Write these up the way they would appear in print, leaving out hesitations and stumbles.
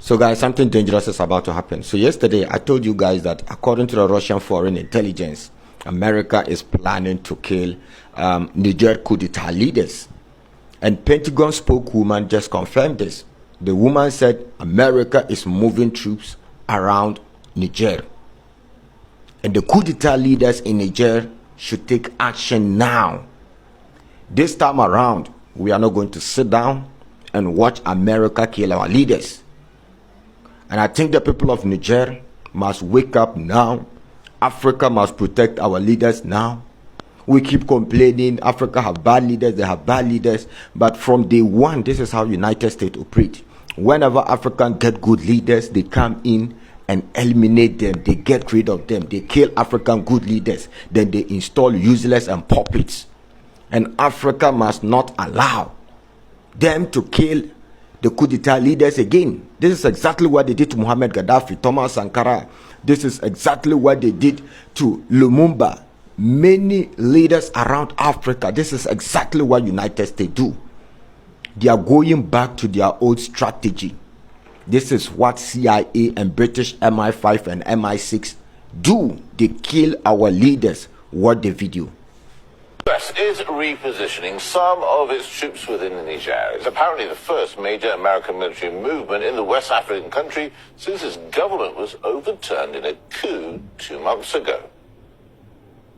So guys, something dangerous is about to happen. So yesterday I told you guys that according to the Russian foreign intelligence, America is planning to kill Niger coup d'etat leaders. And Pentagon spokeswoman just confirmed this. The woman said America is moving troops around Niger. And the coup d'etat leaders in Niger should take action now. This time around, we are not going to sit down and watch America kill our leaders. And I think the people of Niger must wake up now. Africa must protect our leaders now. We keep complaining Africa have bad leaders, they have bad leaders. But from day one, this is how United States operate. Whenever Africans get good leaders, they come in and eliminate them. They get rid of them. They kill African good leaders. Then they install useless and puppets. And Africa must not allow them to kill the coup d'etat leaders again. This is exactly what they did to Muhammad Gaddafi, Thomas Sankara. This is exactly what they did to Lumumba. Many leaders around Africa. This is exactly what United States do. They are going back to their old strategy. This is what CIA and British MI5 and MI6 do. They kill our leaders. Watch the video. The US is repositioning some of its troops within Niger. It's apparently the first major American military movement in the West African country since its government was overturned in a coup 2 months ago.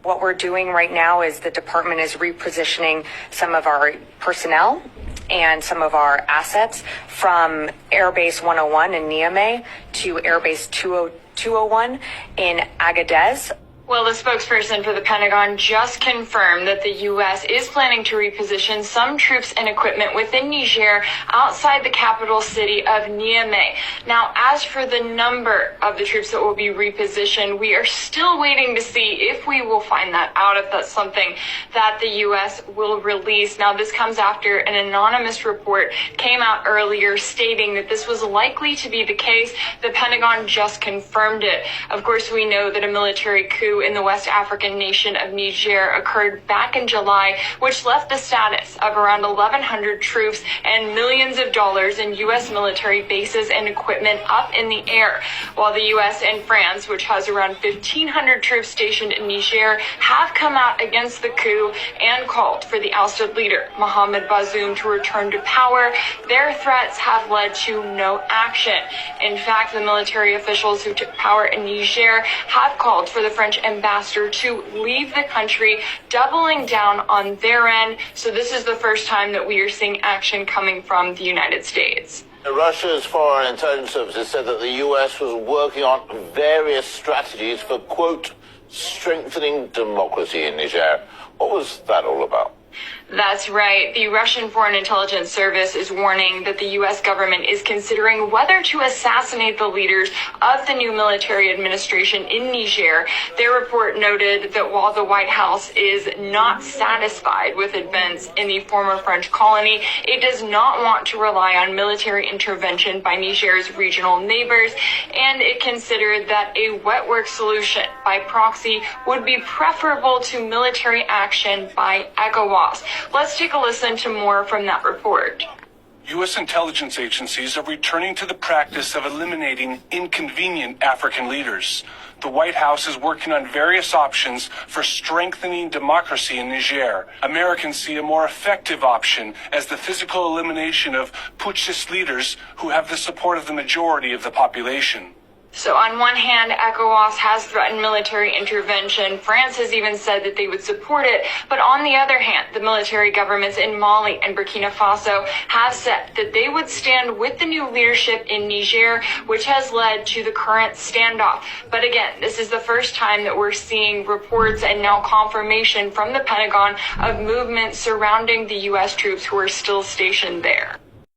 What we're doing right now is the department is repositioning some of our personnel and some of our assets from Airbase 101 in Niamey to Airbase 201 in Agadez. Well, the spokesperson for the Pentagon just confirmed that the U.S. is planning to reposition some troops and equipment within Niger outside the capital city of Niamey. Now, as for the number of the troops that will be repositioned, we are still waiting to see if we will find that out, if that's something that the U.S. will release. Now, this comes after an anonymous report came out earlier stating that this was likely to be the case. The Pentagon just confirmed it. Of course, we know that a military coup in the West African nation of Niger occurred back in July, which left the status of around 1,100 troops and millions of dollars in U.S. military bases and equipment up in the air. While the U.S. and France, which has around 1,500 troops stationed in Niger, have come out against the coup and called for the ousted leader, Mohamed Bazoum, to return to power, their threats have led to no action. In fact, the military officials who took power in Niger have called for the French ambassador to leave the country, doubling down on their end. So this is the first time that we are seeing action coming from the United States. Russia's foreign intelligence services said that the U.S. was working on various strategies for, quote, strengthening democracy in Niger. What was that all about? That's right. The Russian Foreign Intelligence Service is warning that the U.S. government is considering whether to assassinate the leaders of the new military administration in Niger. Their report noted that while the White House is not satisfied with events in the former French colony, it does not want to rely on military intervention by Niger's regional neighbors, and it considered that a wet work solution by proxy would be preferable to military action by ECOWAS. Let's take a listen to more from that report. U.S. intelligence agencies are returning to the practice of eliminating inconvenient African leaders. The White House is working on various options for strengthening democracy in Niger. Americans see a more effective option as the physical elimination of putschist leaders who have the support of the majority of the population. So on one hand, ECOWAS has threatened military intervention. France has even said that they would support it. But on the other hand, the military governments in Mali and Burkina Faso have said that they would stand with the new leadership in Niger, which has led to the current standoff. But again, this is the first time that we're seeing reports and now confirmation from the Pentagon of movement surrounding the U.S. troops who are still stationed there.